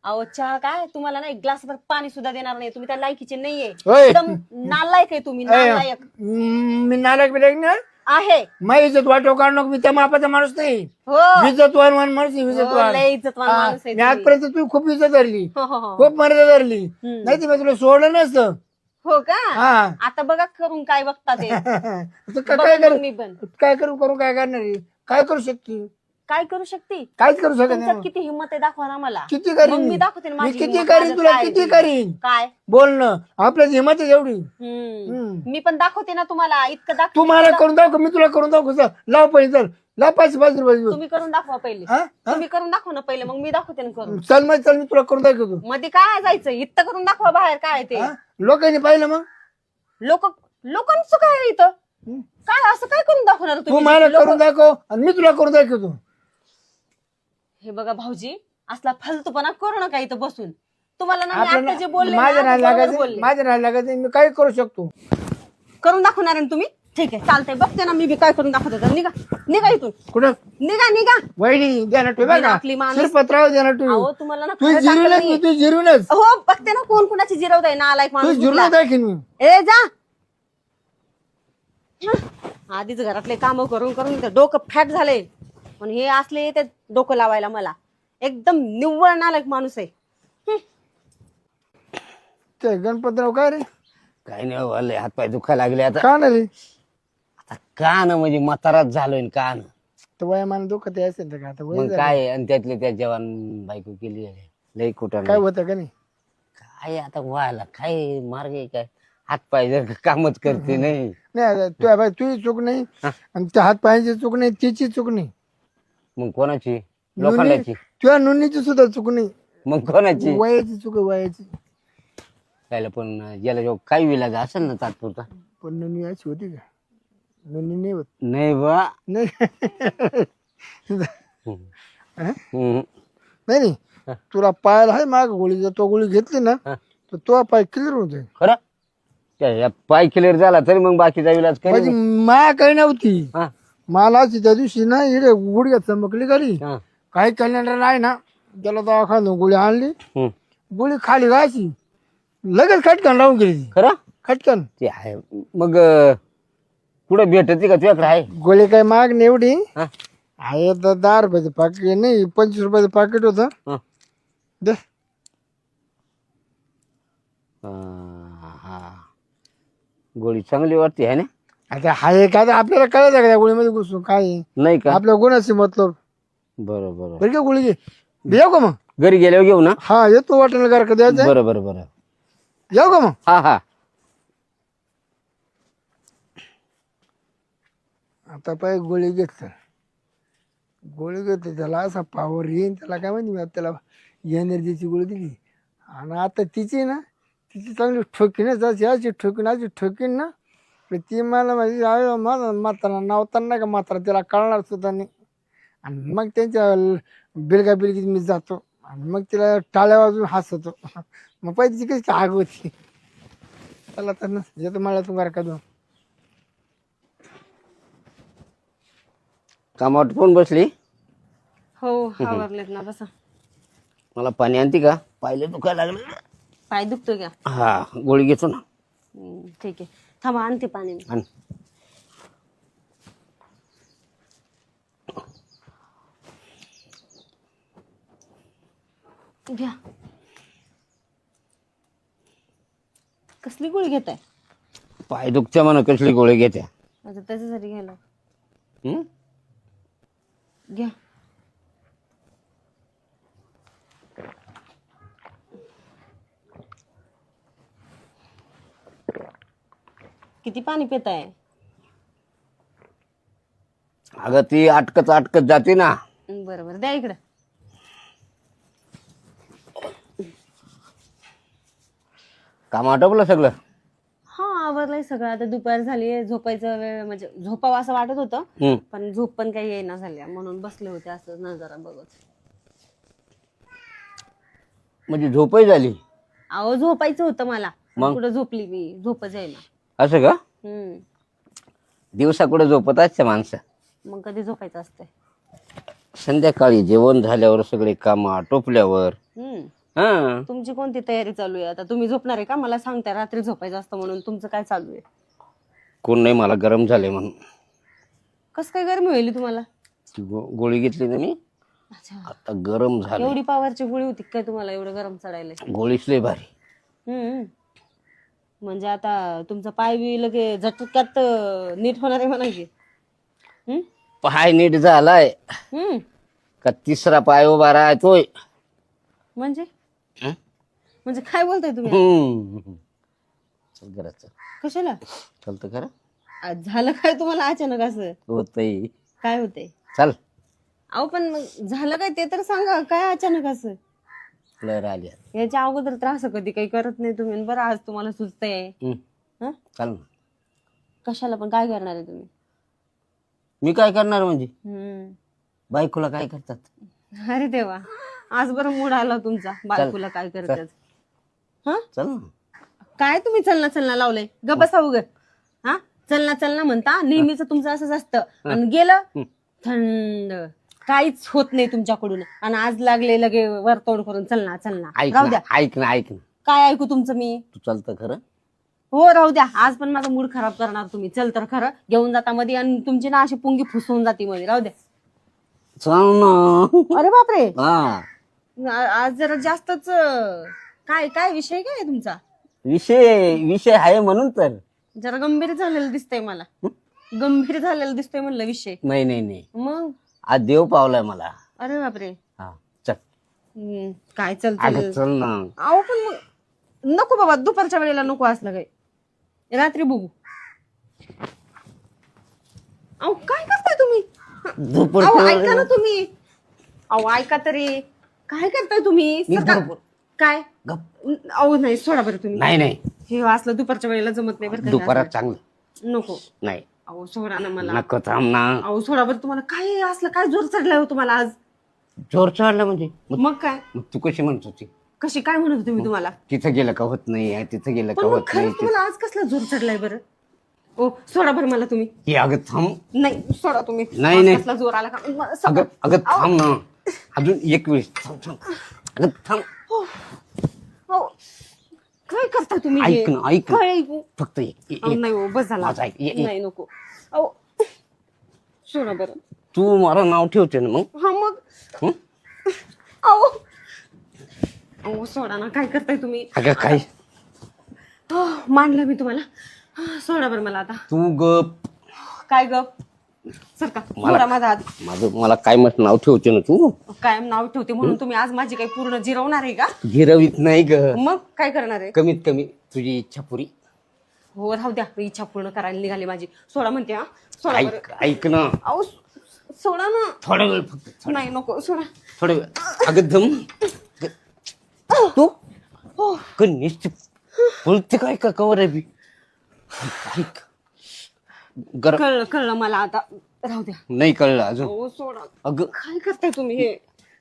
अहो चहा काय, तुम्हाला ना एक ग्लासभर पाणी सुद्धा देणार नाही. तुम्ही त्या लायकीचे नाहीये. होय. एकदम नालायक आहे तुम्ही, नालायक मी नालायक बिलायक ना. आहे. माझी इज्जत वाटव काढू नको. मी त्या मापाचा माणूस नाही. हो, इज्जतवान माणूस आहे, हो, इज्जतवान. लय इज्जतवान माणूस आहे मी तुम्ही. आजपर्यंत तू खूप इज्जत धरली, हो, हो, हो. खूप मर्यादा धरली. हम्म. नाही तर मी तुला सोडलं नसतं. हो का? हा आता बघा करून काय बघता ते. तर काय बघा करू मी पण काय करू काय करणार आहे? काय करू शकते? काय करू शकते. काहीच करू शकत तुमच्यात नाही. किती हिंमत आहे दाखवा ना मला. किती मग करीन मी दाखवते ना मी माझी किती हिंमत, करीन माझं तुला काय किती आहे. करीन काय बोलणं आपल्याच हिंमत आहे एवढी. मी पण दाखवते ना तुम्हाला. इतकं तू दाखवते मला ना. करून दाखव मी तुला करून दाखव. चल, लाव पैसे चल लाव 5 रुपये. तुम्ही करून दाखवा पहिले. हा? हा? तुम्ही करून दाखवा ना पहिले, मग मी दाखवते ना करून. चल मग चल मी तुला करून दाखवतो. मध्ये काय जायचं, इतकं करून दाखवा बाहेर काय ते. हा? लोकांनी पाहिलं मग लोकांचं काय आहे इथं? हं? काय असं काय करून दाखवणार तू तुम्ही? मला लोकं- करून दाखव आणि मी तुला करून दाखवतो. हे बघा भाऊजी, असला फालतूपणा करू नका इथं बसून. तुम्हाला ना मी आपल्याला आता जे बोलले ना, माझ्या ते नाही बरोबर लागायचं बोलले. माझ्या नाही लागायचं मी काय करू शकतो. करून दाखवणार आहे ना तुम्ही? ठीक आहे, चालतंय. बघते ना मी बी काय करून दाखवते. तर निघा निघा इथून, कुठं निघा. वहिनी द्याना ठेव बघा आपली माणूस- शिरपत्राव द्याना ठेव. अहो तुम्हाला ना तू खरं जिरूनच सांगते मी मी. तू जिरूनच हो बघते ना कोण कुणाची जिरवताय ना. आलाय तू माणूस जिरूनच कुठला. दाखीन मी. ए जा. आधीच घरातले काम करून करून इथं डोकं फॅट झाले. पण हे असले ते डोकं लावायला मला. एकदम निव्वळ नालायक माणूस आहे. ते गणपतराव काय रे काय नाही वाले हातपाय दुखायला लागले आता. का ना रे आता कान म्हणजे म्हाताराच झालोय न कान. तर वयामान दुखत असेल तर का आता वय मग झालं. काय आणि त्यातले त्या जवान बायको केली आहे. लई कुठं काय नाही. होतं का नाही. काय आता व्हायला काय मार्ग आहे काय. हात पाय जर कामच करते नाही. नाही तुझी चूक नाही आणि त्या हात पायाची चूक नाही, तिची चूक नाही, मग कोणाची? लोखंडाची. तुझ्या नोंदणीची सुद्धा चूक नाही, मग कोणाची? वयाची चूक आहे, वयाची. त्याला पण याला जो काही विलाज असेल ना तात्पुरता. पण नोंदणी अशी होती का? नोंदणी नाही होत. नाही बा. नाही हम्म. नाही तुला पायाला आहे माग गोळी, जर तो गोळी घेतली ना तर तो पाय क्लिअर होते. खरं त्या पाय क्लिअर झाला तरी मग बाकीचा विलाज माझी करेल. मा काही नव्हती, हा. मला अशी त्या दिवशी ना इकडे गुडघ्यात चमकली घरी. हा. काही कॅलेंडर आहे ना, त्याला दवाखान्यात गोळी आणली, हम्म. गोळी खाली घायची, लगेच खटकन लावून गेली. खरं खटकन ते आहे. मग कुठं भेटते का तुझ्याकडे आहे? गोळी काय माग नाही एवढी हा. आहे, 10 रुपयाचं पाकिट नाही, 25 रुपयाचं पाकिट होतं. हा. दे. हा. गोळी चांगली वाटते आहे ना? आता हाय का, आता आपल्याला कळायचं का त्या गोळीमध्ये घुसून काय आहे? नाही का? आपल्या गुणाशी मतलब. बरं बरं. बरं का गोळी घे, येऊ का मग? घरी गेल्यावर घेऊ ना? हा येतो वाटेल का द्यायचं, बरं बरं बरं. येऊ का मग? हा हा. आता पाय गोळी घेतलं, गोळी घेतली त्याला असा पावर येईन, त्याला काय माहिती, त्याला एनर्जीची गोळी दिली. आणि आता तिची ना, तिची चांगली ठोकीनच अशी ठोकीन ना, ती मला माझी माझा म्हातारा नावताना का म्हातारा त्याला कळणार सुद्धा नाही. आणि मग त्यांच्या बिलगा बिलगीत मी जातो आणि मग तिला टाळ्या वाजून हसतो. मग पाहिजे तिची कशी आग होती. चला तर ना येतो मला तुम्हाला का दोन. कामावर कोण बसली? हो आवरलेत ना, बसा. मला पाणी आणते का? पाहिले दुखायला लागलं. पाय दुखतोय का? हा गोळी घेतो ना. ठीक आहे, थांबा आणते पाणी. आण. घ्या. कसली गोळी घेताय? पाय दुखत्या म्हणून कसली गोळी घेत्या? आता त्याच्यासाठी घ्यायला. हम्म? घ्या. किती पाणी पिताय? अगं ती अटकत जाते ना. बरं बरं, द्या इकडं. काम आटोपलं सगळं? हा आवरलंय सगळं. आता दुपार झाली, झोपायचं वेळ, म्हणजे झोपावं असं वाटत होतं, पण झोप पण काही येईना झाल्या, म्हणून बसले होते असं नजारा बघत. म्हणजे झोपही झाली? अहो झोपायचं होतं मला, मग? कुठं झोपली मी, झोपच येईना. असं का? दिवसा कुठे झोपत असते माणसं? मग कधी झोपायचं असतंय? संध्याकाळी जेवण झाल्यावर सगळे काम आटोपल्यावर. हा. तुमची कोणती तयारी चालू आहे आता? तुम्ही झोपणार आहे का? मला सांगताय रात्री झोपायचं असतं म्हणून. तुमचं काय चालू आहे? कोण नाही, मला गरम झाले म्हणून. कस काय गरमी होईल तुम्हाला? गोळी घेतली ना मी, अच्छा, आता गरम झालं. एवढी पावरची गोळी होती काय तुम्हाला एवढं गरम चढायला? गोळीच लय भारी. म्हणजे आता तुमचा पाय बी लगे झटक्यात नीट होणार आहे म्हणा की. पाय नीट झालाय का तिसरा पाय उभा राहतोय? म्हणजे म्हणजे काय बोलताय तुम्ही? चल घरात चल. कशाला? चलतं खरं? आज झालं काय तुम्हाला अचानक असं? होतंय. काय होतंय? चल. अहो पण मग झालं काय ते तर सांगा, काय अचानक असं? लहर आली. याच्या अगोदर त्रास कधी काही करत नाही तुम्ही, बरं आज तुम्हाला सुचतंय. चल ना. कशाला पण? काय करणार आहे तुम्ही? मी काय करणार म्हणजे? बायकोला काय करतात? अरे देवा, आज बरं मूड आला तुमचा. बायकोला काय करतात? चल ना. काय तुम्ही चलना लावलंय? ग बसा उग. हा चलना म्हणता, नेहमीच तुमचं असंच असतं. आणि गेलं थंड, काहीच होत नाही तुमच्याकडून. आणि आज लागले लगे वरतोड करून चलना. राहू द्या. ऐक ना. काय ऐकू तुमचं मी? तू चलतं खरं? हो राहू द्या. आज पण माझा मूड खराब करणार तुम्ही. चल तर खरं घेऊन जाता मध्ये, आणि तुमची ना अशी पुंगी फुसवून जाती मध्ये. राहू द्या. चल ना. अरे बापरे, हा. आज जरा जास्तच. काय विषय काय आहे तुमचा? विषय आहे म्हणून तर. जरा गंभीर झालेलं दिसतंय मला. गंभीर झालेलं दिसतंय म्हणलं विषय. नाही. मग आज देव पावलाय मला. अरे बापरे. हा चल. काय चल चल ना. अहो पण मग नको बाबा, दुपारच्या वेळेला नको असलं काही. रात्री बघू. अहो काय करताय तुम्ही? अहो ऐका ना तुम्ही. अहो ऐका तरी. काय करताय तुम्ही? काय? अहो नाही सोडा बरं तुम्ही. नाही हे असलं दुपारच्या वेळेला जमत नाही बरं का. दुपारात चांगलं नको. नाही. अहो सोडा ना मला. नको थांब ना. अहो सोडा बरं. तुम्हाला काय असलं काय जोर चढलाय हो तुम्हाला आज? जोर चढला म्हणजे मग काय? मग तू कशी म्हणत होती कशी काय म्हणत होते मी तुम्हाला? तिथं गेलं का होत नाही, तिथं गेलं का पण मग होत नाही. खरंच तुम्हाला आज कसला जोर चढलाय बरं? ओ सोडा बरं मला तुम्ही. हे अगं थांब. नाही सोडा तुम्ही. नाही, आज नाही. कसला जोर आला का? अगं थांब ना. अजून एक वेळेस थांब. अगं थांब. अहो, काय करताय तुम्ही हे? ऐक ना, ऐक ना. काय ऐकू? फक्त अहो, नाही हो बस झाला. माझं ऐक. नाही नको. अहो सोडा बरं. तू मला नाव ठेवते ना मग. हा मग. हं? अहो अहो सोडा ना. काय करताय तुम्ही? अगं काय मानलं मी तुम्हाला. सोडा बरं मला आता. तू गप. काय ग सरका सोडा माझा हात. मला काय मत नाव ठेवते ना तू. कायम नाव ठेवते म्हणून तुम्ही आज माझी काही पूर्ण जिरवणार आहे का? गिरवीत नाही ग. मग काय करणार आहे? कमीत कमी तुझी इच्छा पुरी. हो राहू द्या. इच्छा पूर्ण करायला निघाली माझी. सोडा म्हणते हा. सोडा बरं. ऐक ना. अहो सोडा ना. थोडा वेळ फक्त. नाही नको सोडा. थोडा वेळ. अगं दम. तू निश्चित बोलते काय का कवर आहे बी. ऐक. कळलं कळलं मला आता. राहू द्या. नाही कळलं अजून. हो सोडा. अगं काय करताय तुम्ही हे?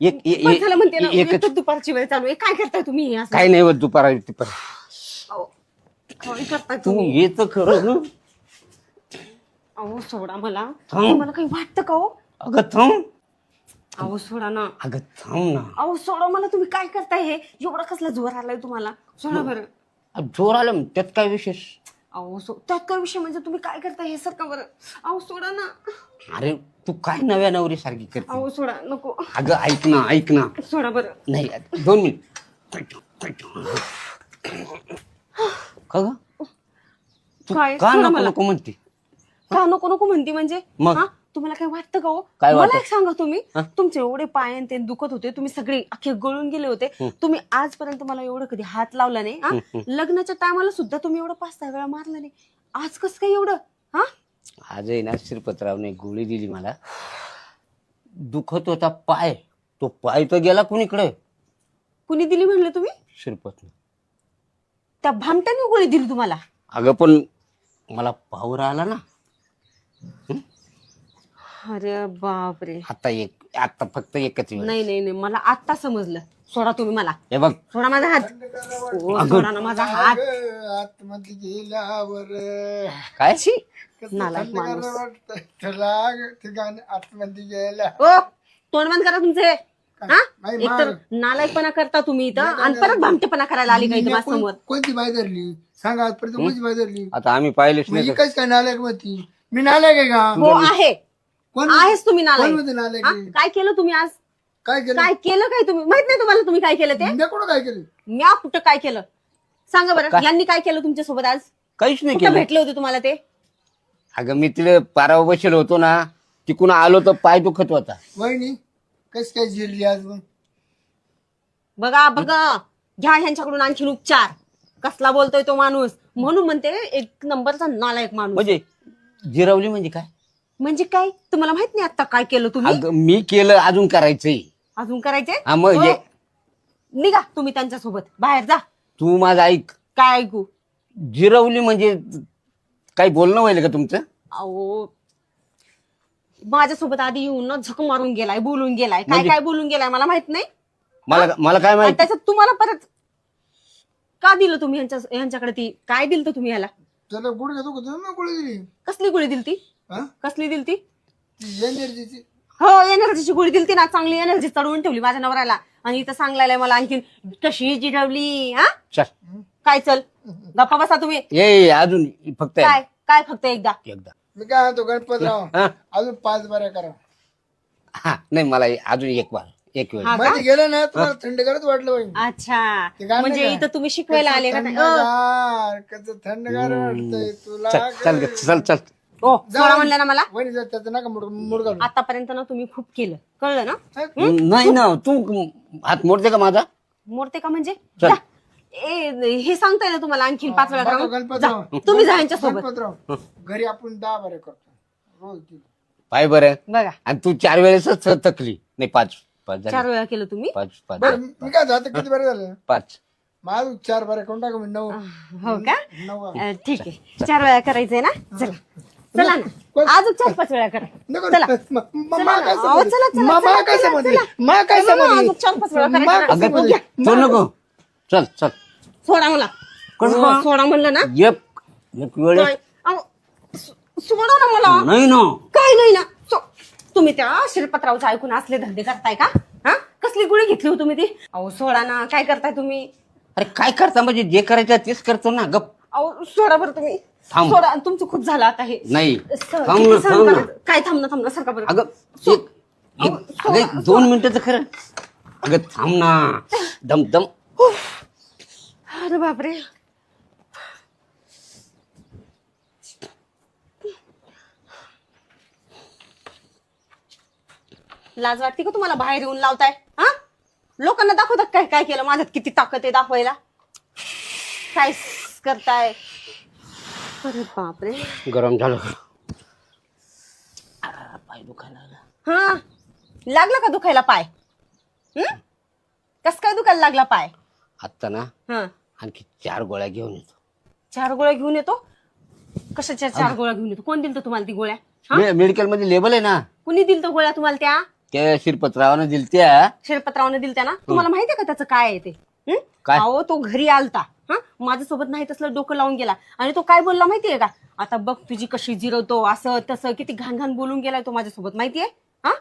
एक झालं म्हणते ना. एकच एकच दुपारची वेळ चालू आहे. काय करताय तुम्ही हे असं? काय नाही होत दुपारा. अहो, काय करताय तू तुम्ही? येत खरं ना. अहो सोडा मला. थांब. तुम्हाला काही वाटतं का हो? अगं थांब. अहो सोडा ना. अगं थांब ना. अहो सोडा मला. तुम्ही काय करताय हे? एवढा कसला जोर आलाय तुम्हाला? सोडा बरं. जोर आलं त्यात काय विशेष. अहो त्यात काय विषय म्हणजे तुम्ही काय करताय हे सरका बरं. अहो सोडा ना. अरे तू काय नव्या नवरी सारखी करते. अहो सोडा नको. अगं ऐक ना. सोडा बरं. नाही 2 मिनिट. का ग तू काय? का सोडा नको मला. नको म्हणते. का नको नको म्हणती म्हणजे? मग? हा? तुम्हाला काय वाटतं का हो? काय मला वाटतं? एक सांगा तुम्ही. हा? तुमचे एवढे पाय आणि ते दुखत होते. तुम्ही सगळे अख्खे गळून गेले होते. तुम्ही आजपर्यंत मला एवढं कधी हात लावला नाही. हा? लग्नाच्या टायमाला सुद्धा तुम्ही एवढं 5-6 वेळा मारला नाही. आज कसं काय एवढं? हा? आज आहे ना श्रीपतरावने गोळी दिली मला. दुखत होता पाय. तो पाय तर गेला कुणीकडे. कुणी दिली म्हणले तुम्ही? श्रीपतने. त्या भामट्याने गोळी दिली तुम्हाला? अगं पण मला पावर आला ना. अरे बापरे. आता फक्त एकच वेळ. नाही नाही नाही मला आत्ता समजलं. सोडा तुम्ही मला. हे बघ. सोडा माझा हात. ओ, सोडा ना माझा हात. आतमध्ये गेल्यावर काय कसं नालायक थंड माणूस. गाणं वाटतं. त्याला ठिकाणी आतमध्ये गेल्या. ओ तोंड बंद करा तुमचे. हा? नाही, एकतर नालायकपणा करता तुम्ही इथं आणि परत भामटेपणा करायला आली का इथं समोर? कोणती बाई धरली सांगा आजपर्यंत कोणती बाई धरली? आता आम्ही पाहिलेच म्हणजे नाही. कस काय नालायक मध्ये मी नालायक आहे का? हो आहे. कोण आहेच तुम्ही कोण नालायक. मध्ये नालायक हा? आहे? काय केलं तुम्ही आज? काय केलं काय केलं काय तुम्ही? माहित नाही तुम्हाला तुम्ही काय केलं ते? मी कुठं काय केलं? म्या कुठं काय केलं? सांगा बरं. यांनी काय केलं तुमच्यासोबत आज? काहीच नाही कुठं केलं. भेटले होते तुम्हाला ते? अगं मी तिला पारावर बसेल होतो ना. तिकून आलो तर पाय दुखत होता. वहिनी कस काय झेलली आज मग? बघा बघा घ्या ह्यांच्याकडून आणखीन उपचार. कसला बोलतोय तो माणूस. म्हणून म्हणते एक नंबरचा नालायक माणूस. म्हणजे जिरवली म्हणजे काय? म्हणजे काय तुम्हाला माहित नाही आता काय केलं तुम्ही? अगं मी केलं अजून करायचंय. अजून करायचे? हा मग हो. हे निघा तुम्ही त्यांच्यासोबत बाहेर जा. तू माझं ऐक. काय ऐकू? जिरवली म्हणजे काही बोलणं व्हायला का तुमचं? अहो माझ्यासोबत आधी येऊन ना झक मारून गेलाय. बोलून गेलाय. काय म्हणजे? काय बोलून गेलाय मला माहित नाही. मला काय आणि माहिती. त्याच्यात तुम्हाला परत का दिलं तुम्ही यांच्याकडे? ती काय दिलं तुम्ही याला? त्याला गुडघ्या दुखत होतं ना गोळी दिली. कसली गोळी दिली ती? हा? कसली दिली ती? ती एनर्जीची. हो एनर्जीची गोळी दिली ती ना. चांगली एनर्जी चढवून ठेवली माझ्या नवऱ्याला. आणि इथं सांगलाय मला आणखीन कशी जिरवली. हा चल काय? चल गप्पा बसा तुम्ही. ये अजून फक्त काय काय फक्त एकदा? एकदा. मी काय म्हणतो गणपतराव हा? अजून 5 बऱ्या करा. हा नाही मला अजून एक वेळ. हा का? मध्ये गेलं ना तुम्हाला थंड करत वाटलं पाहिजे. अच्छा ते गाणं म्हणजे का? इथं तुम्ही शिकवायला आले का? थंडगार कसं थंडगार वाटतंय तुला. चल ओ सोडा म्हणलं ना मला. वहिनी जर त्याचं नका मुडगा. आतापर्यंत ना तुम्ही खूप केलं. कळलं ना? नाही ना तू हात मोडते का माझा? मोडते का म्हणजे? चल. जा. हे सांगताय ना तुम्हाला आणखीन 5 वेळा बघा, करून? गणपतराव जा, तुम्ही जा यांच्यासोबत. गणपतराव घरी आपण 10 बारे करतो रोज दिलं. पाय बरं बघा आणि तू 4 वेळेसच थकली नाही 5 झाले. 4 वेळा केलं तुम्ही. 5 बरं मी काय जातं किती बरं झालं 5 माझं 4 बारे करून टाका मी 9 हो का? 9 ठीक आहे 4 वेळा करायचंय ना. चला चला ना अजून 4-5 वेळा करा. नको चला. मा काय अहो, चला, चला, मा चला, काय चला, समजली चला. मा काय चला ना, समजली अजून 4-5 वेळा मा करायचं. काय अगं समजली? तू नको चल चल सोडा मला. कसं? हो, सोडा म्हणलं ना. एक वेळेस अहो, सोडा ना मला. नाही ना काय नाही ना. तुम्ही त्या शिरपतरावचं ऐकून असले धंदे करताय का? हा कसली गुळी घेतली हो तुम्ही ती? अहो सोडा ना. काय करताय तुम्ही? अरे काय करता म्हणजे जे करायचं तेच करतो ना गप अहो सोडा बरं तुम्ही. थांब. सोडा. तुमचं खूप झालं आता हे. नाही सहन- थांब किती ना सहन थांब ना करायचं? काय थांब ना सारखा बरं. अगं अगं 2 मिनिटाचं खरं अगं थांब ना दम दम अरे बापरे. लाज वाटते का तुम्हाला बाहेर येऊन लावताय? हा लोकांना दाखवतात काय काय केलं माझ्यात किती ताकद आहे दाखवायला. काय करताय? अरे बापरे. गरम झालं पाय दुखायला लागला. हा लागला का दुखायला पाय? कस काय दुखायला लागला पाय? आता ना हा आणखी 4 गोळ्या घेऊन येतो. 4 गोळ्या घेऊन येतो? कशाच्या 4 गोळ्या घेऊन येतो? कोण दिलं तुम्हाला ती गोळ्या? हा? मेडिकल मध्ये लेबल आहे ना कुणी दिलं गोळ्या तुम्हाला त्या? त्या शिरपतरावानं दिलत्या. शिरपतरावने दिलत्या ना. तुम्हाला माहितीये का त्याचं काय आहे ते? काय? अहो तो घरी आलता. हा माझ्यासोबत नाही तसलं डोकं लावून गेला आणि तो काय बोलला माहितीये का? आता बघ तुझी कशी जिरवतो असं तसं किती घाण घाण बोलून गेलाय तो माझ्यासोबत माहितीये. हा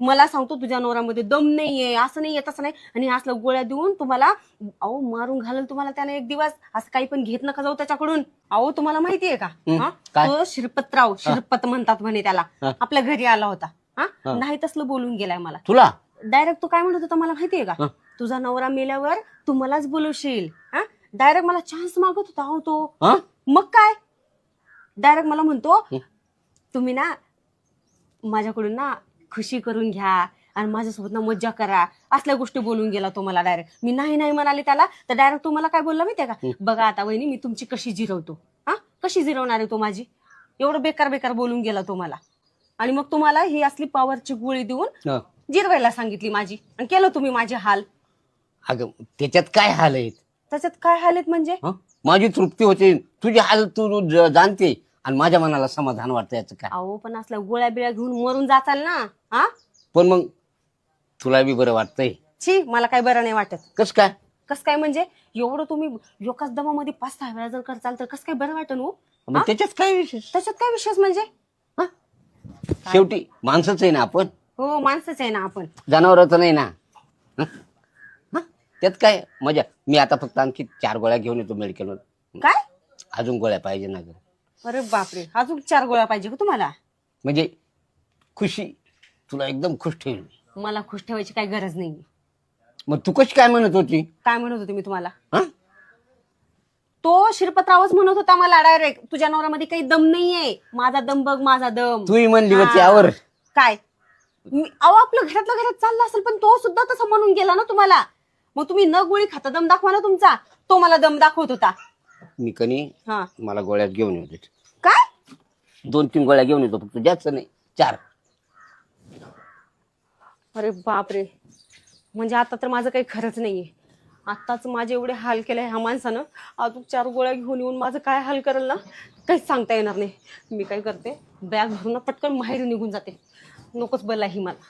मला सांगतो तुझ्या नवऱ्यामध्ये दम नाहीये असं नाहीये तसं नाही आणि असलं गोळ्या देऊन तुम्हाला अहो मारून घालेल तुम्हाला त्याने एक दिवस. असं काही पण घेत नका जाऊ त्याच्याकडून. अहो तुम्हाला माहितीये का? हा काय? तो शिरपतराव शिरपत म्हणतात म्हणे त्याला. आपल्या घरी आला होता. हा नाही तसलं बोलून गेलाय मला. तुला डायरेक्ट तो काय म्हणत होता मला माहितीये का? तुझा नवरा मेल्यावर तू मलाच बोलवशील. हा डायरेक्ट मला चान्स मागत होता हो तो. हा? मग काय डायरेक्ट मला म्हणतो तुम्ही ना माझ्याकडून ना खुशी करून घ्या आणि माझ्यासोबत ना मज्जा करा असल्या गोष्टी बोलून गेला तो मला डायरेक्ट. मी नाही नाही म्हणाले त्याला तर डायरेक्ट तो मला काय बोलला माहितीये का? बघा आता वहिनी मी तुमची कशी जिरवतो. हा कशी जिरवणार आहे तो माझी? एवढं बेकार बेकार बोलून गेला तो मला आणि मग तुम्हाला ही असली पॉवरची गोळी देऊन जिरवायला सांगितली माझी आणि केलं तुम्ही माझे हाल. अगं त्याच्यात काय हाल आहेत? त्याच्यात काय हाल आहेत म्हणजे? माझी तृप्ती होते तुझी हाल तू जाणते आणि माझ्या मनाला समाधान वाटतं याचं काय. अहो पण असल्या गोळ्या बिळ्या घेऊन मरून जाचाल ना. हा पण मग तुला बी बरं वाटतंय? छी मला काय बरं नाही वाटत. कस काय? कस काय म्हणजे एवढं तुम्ही एकाच दमामध्ये 5-6 वेळा जर करचाल तर कस काय बरं वाटन हो? मग त्याच्यात काय विशेष? त्याच्यात काय विशेष म्हणजे? शेवटी माणसंच आहे ना आपण. हो माणसंच आहे ना आपण. जनावरच नाही ना. त्यात काय मजा. मी आता फक्त आणखी 4 गोळ्या घेऊन येतो मेडिकल. काय? अजून गोळ्या पाहिजे ना ग. अरे बापरे अजून 4 गोळ्या पाहिजे का तुम्हाला? म्हणजे खुशी तुला एकदम खुश ठेवली. मला खुश ठेवायची काही गरज नाही. मग तू कशी काय म्हणत होती? काय म्हणत होते मी तुम्हाला? हा? तो शिरपतरावच म्हणत होता मला डायरेक्ट तुझ्या नवऱ्यामध्ये काही दम नाहीये. माझा दम बघ माझा दम. तूही म्हणली होती यावर. काय अहो आपलं घरातल्या घरात चाललं असेल पण तो सुद्धा तसं म्हणून गेला ना तुम्हाला. मग तुम्ही न गोळी खाता दम दाखवा ना तुमचा. तो मला दम दाखवत होता. मी कनी हा मला गोळ्या घेऊन येऊ देत. काय? 2-3 गोळ्या घेऊन येतो फक्त जास्त नाही 4. अरे बापरे म्हणजे आता तर माझं काही खरंच नाहीये. आताच माझे एवढे हाल केले ह्या माणसानं. अजून 4 गोळ्या घेऊन येऊन माझं काय हाल करेल ना काहीच सांगता येणार नाही. मी काय करते बॅग भरून पटकन माहेरी निघून जाते. नकोच बोलला ही मला.